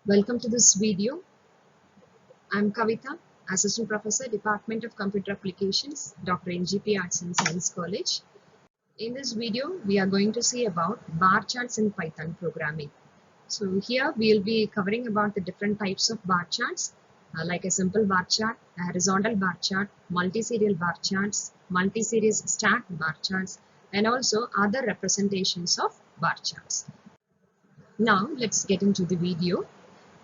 Welcome to this video. I'm Kavita, Assistant Professor, Department of Computer Applications, Dr. NGP Arts and Science College. In this video, we are going to see about bar charts in Python programming. So here we'll be covering about the different types of bar charts, like a simple bar chart, a horizontal bar chart, multi-serial bar charts, multi-series stacked bar charts, and also other representations of bar charts. Now let's get into the video.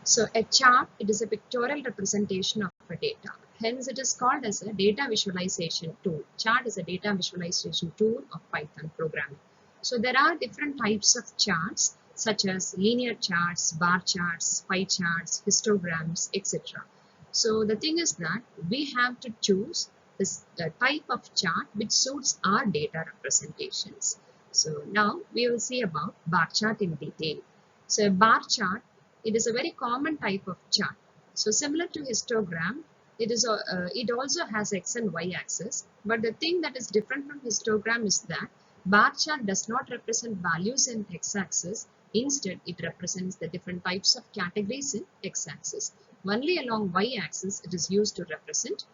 So a chart, it is a pictorial representation of a data. Hence, it is called as a data visualization tool. Chart is a data visualization tool of Python programming. So there are different types of charts such as linear charts, bar charts, pie charts, histograms, etc. So the thing is that we have to choose the type of chart which suits our data representations. So now we will see about bar chart in detail. So a bar chart, it is a very common type of chart. So similar to histogram, it also has x and y axis. But the thing that is different from histogram is that bar chart does not represent values in x axis. Instead, it represents the different types of categories in x axis. Only along y axis it is used to represent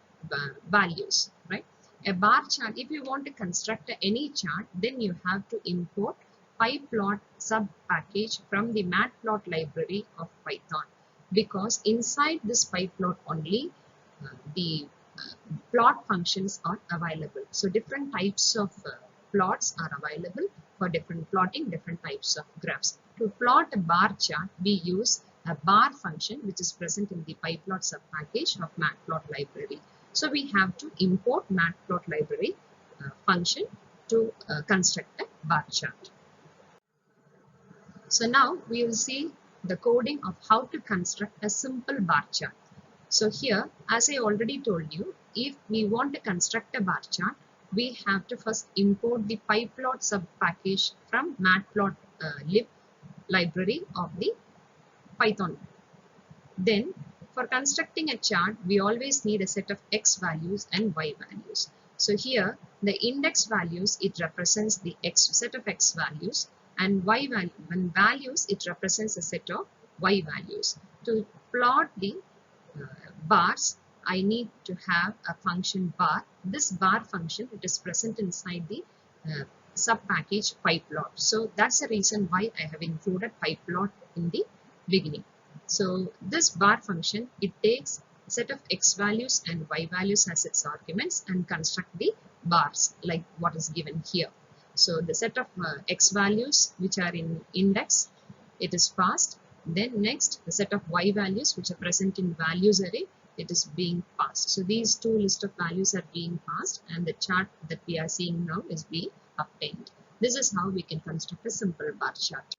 values, right? A bar chart, if you want to construct any chart, then you have to import pyplot sub package from the matplot library of Python, because inside this pyplot only the plot functions are available. So different types of plots are available for different plotting different types of graphs. To plot a bar chart, we use a bar function which is present in the pyplot sub package of matplot library. So we have to import matplot library function to construct a bar chart. So now we will see the coding of how to construct a simple bar chart. So here, as I already told you, if we want to construct a bar chart, we have to first import the pyplot sub package from matplotlib library of the Python. Then for constructing a chart, we always need a set of x values and y values. So here the index values, it represents the set of x values, and y value, when values, it represents a set of y values. To plot the bars, I need to have a function bar. This bar function, it is present inside the sub package pyplot. So that's the reason why I have included pyplot in the beginning. So this bar function, it takes a set of x values and y values as its arguments and construct the bars like what is given here. So the set of x values which are in index, it is passed. Then next, the set of y values which are present in values array, it is being passed. So these two list of values are being passed, and the chart that we are seeing now is being obtained. This is how we can construct a simple bar chart.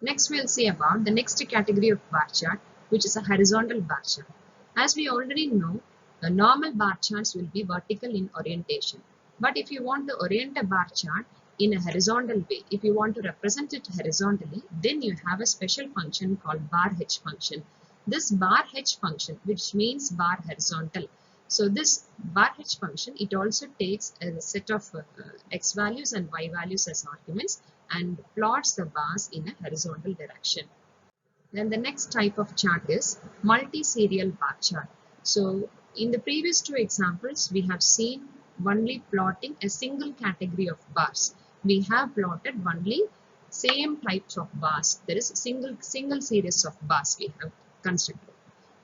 Next, we'll see about the next category of bar chart, which is a horizontal bar chart. As we already know, the normal bar charts will be vertical in orientation. But if you want to orient a bar chart in a horizontal way, if you want to represent it horizontally, then you have a special function called bar h function. This bar h function, which means bar horizontal. So this bar h function, it also takes a set of x values and y values as arguments and plots the bars in a horizontal direction. Then the next type of chart is multi-serial bar chart. So in the previous two examples, we have seen only plotting a single category of bars. We have plotted only same types of bars. There is a single series of bars we have constructed.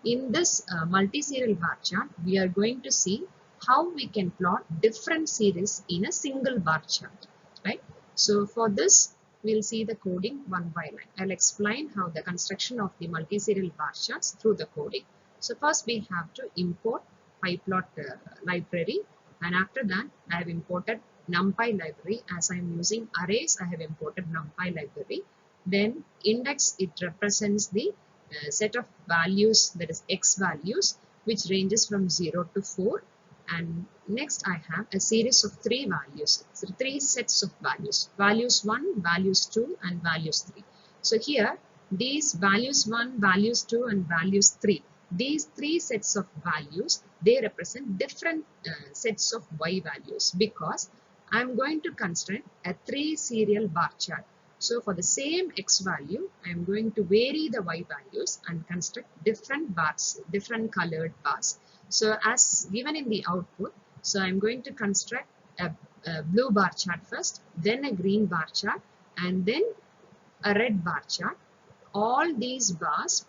In this multi-serial bar chart, we are going to see how we can plot different series in a single bar chart, right? So for this, we'll see the coding one by one. I'll explain how the construction of the multi-serial bar charts through the coding. So first we have to import pyplot library, and after that I have imported numpy library. As I am using arrays, I have imported numpy library. Then index, it represents the set of values, that is x values, which ranges from 0 to 4. And next I have a series of three values, so three sets of values, values 1, values 2 and values 3. So here these values 1, values 2 and values 3, these three sets of values, they represent different sets of y values, because I am going to construct a 3 serial bar chart. So for the same x value, I am going to vary the y values and construct different bars, different colored bars. So as given in the output, so I'm going to construct a blue bar chart first, then a green bar chart, and then a red bar chart. All these bars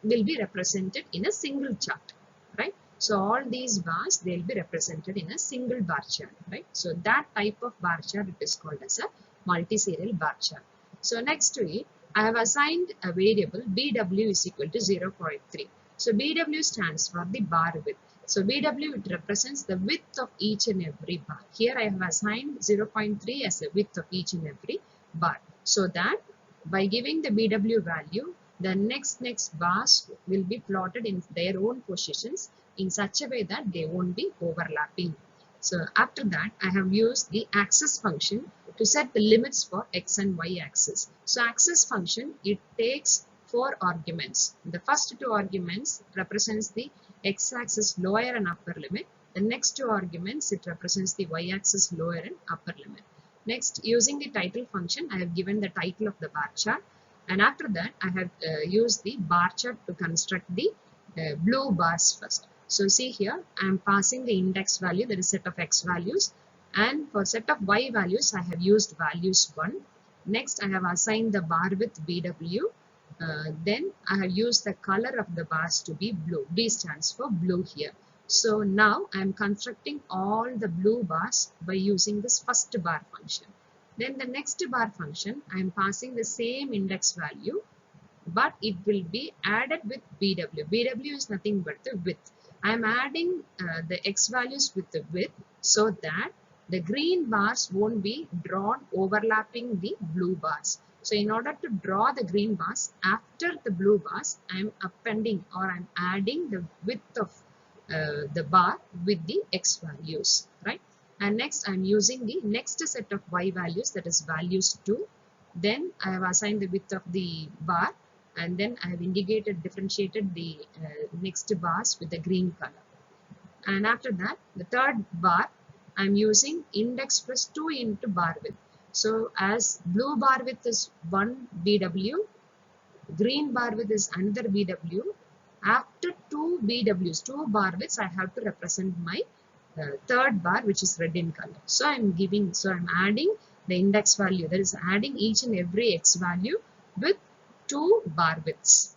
will be represented in a single chart, right? So all these bars, they'll be represented in a single bar chart, right? So that type of bar chart, it is called as a multi-serial bar chart. So next to it, I have assigned a variable BW is equal to 0.3. So BW stands for the bar width. So BW, it represents the width of each and every bar. Here I have assigned 0.3 as the width of each and every bar. So that by giving the BW value, the next bars will be plotted in their own positions in such a way that they won't be overlapping. So after that, I have used the axis function to set the limits for x and y axis. So axis function, it takes 4 arguments. The first 2 arguments represents the x-axis lower and upper limit. The next 2 arguments, it represents the y-axis lower and upper limit. Next, using the title function, I have given the title of the bar chart. And after that, I have used the bar chart to construct the blue bars first. So see here, I am passing the index value, that is set of x values. And for set of y values, I have used values 1. Next, I have assigned the bar width BW. Then I have used the color of the bars to be blue. B stands for blue here. So now I am constructing all the blue bars by using this first bar function. Then the next bar function, I am passing the same index value, but it will be added with BW. BW is nothing but the width. I am adding the x values with the width so that the green bars won't be drawn overlapping the blue bars. So in order to draw the green bars after the blue bars, I am appending or I am adding the width of the bar with the x values, right? And next I am using the next set of y values, that is values 2. Then I have assigned the width of the bar, and then I have differentiated the next bars with the green color. And after that, the third bar, I am using index plus 2 into bar width. So as blue bar width is 1 BW, green bar width is another BW. After 2 BWs, 2 bar widths, I have to represent my third bar, which is red in color. So I'm adding the index value, that is adding each and every x value with 2 bar widths.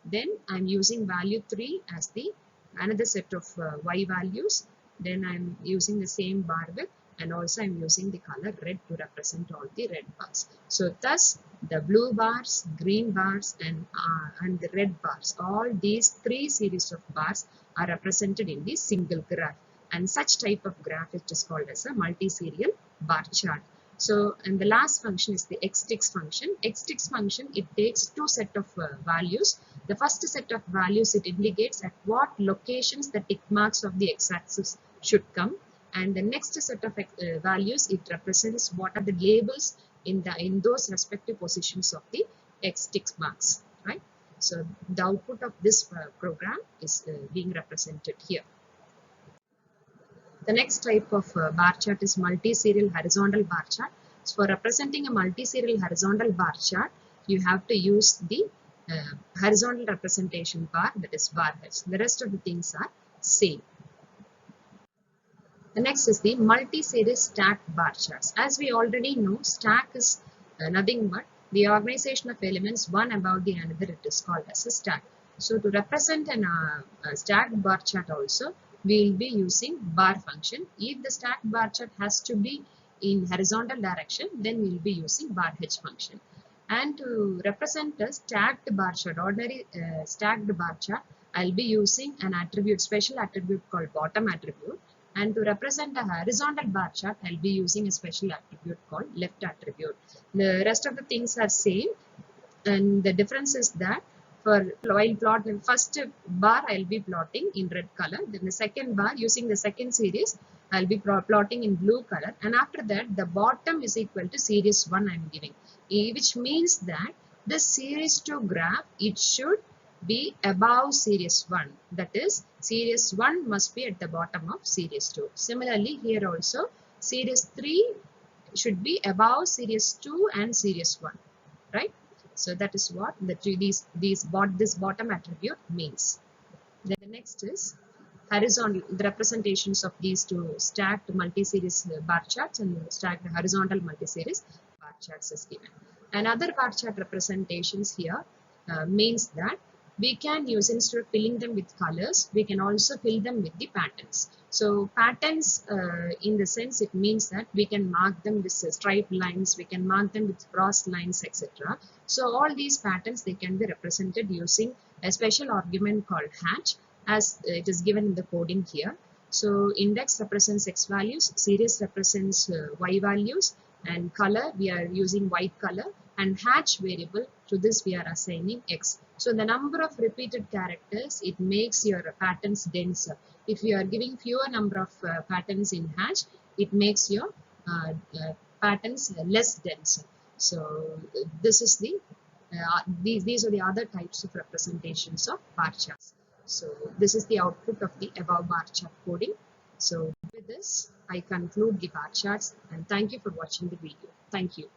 Then I'm using value 3 as the another set of y values. Then I'm using the same bar width, and also I'm using the color red to represent all the red bars. So thus the blue bars, green bars, and the red bars, all these 3 series of bars are represented in the single graph. And such type of graph, it is called as a multi-serial bar chart. So, and the last function is the xticks function. Xticks function, it takes 2 set of values. The first set of values, it indicates at what locations the tick marks of the x-axis should come. And the next set of values, it represents what are the labels in those respective positions of the x-tick marks, right? So the output of this program is being represented here. The next type of bar chart is multi-serial horizontal bar chart. So for representing a multi-serial horizontal bar chart, you have to use the horizontal representation bar, that is bar heads. The rest of the things are same. The next is the multi-serial stacked bar charts. As we already know, stack is nothing but the organization of elements one above the another. It is called as a stack. So to represent a stacked bar chart also, we will be using bar function. If the stacked bar chart has to be in horizontal direction, then we will be using bar h function. And to represent a stacked bar chart, ordinary stacked bar chart, I'll be using an attribute, special attribute called bottom attribute. And to represent a horizontal bar chart, I'll be using a special attribute called left attribute. The rest of the things are same, and the difference is that while plotting first bar, I'll be plotting in red color. Then the second bar, using the second series, I'll be plotting in blue color. And after that, the bottom is equal to series 1 I'm giving, which means that the series 2 graph, it should be above series 1. That is, series 1 must be at the bottom of series 2. Similarly, here also, series 3 should be above series 2 and series 1, right? So that is what this bottom attribute means. Then the next is horizontal, the representations of these two stacked multi-series bar charts and stacked horizontal multi-series bar charts is given. Another bar chart representations here means that we can use, instead of filling them with colors, we can also fill them with the patterns. So patterns, in the sense, it means that we can mark them with striped lines, we can mark them with cross lines, etc. So all these patterns, they can be represented using a special argument called hatch, as it is given in the coding here. So index represents x values, series represents y values, and color we are using white color, and hatch variable, to this we are assigning x. So the number of repeated characters, it makes your patterns denser. If you are giving fewer number of patterns in hatch, it makes your patterns less dense. So this is these are the other types of representations of bar charts. So this is the output of the above bar chart coding. So with this, I conclude the bar charts, and thank you for watching the video. Thank you.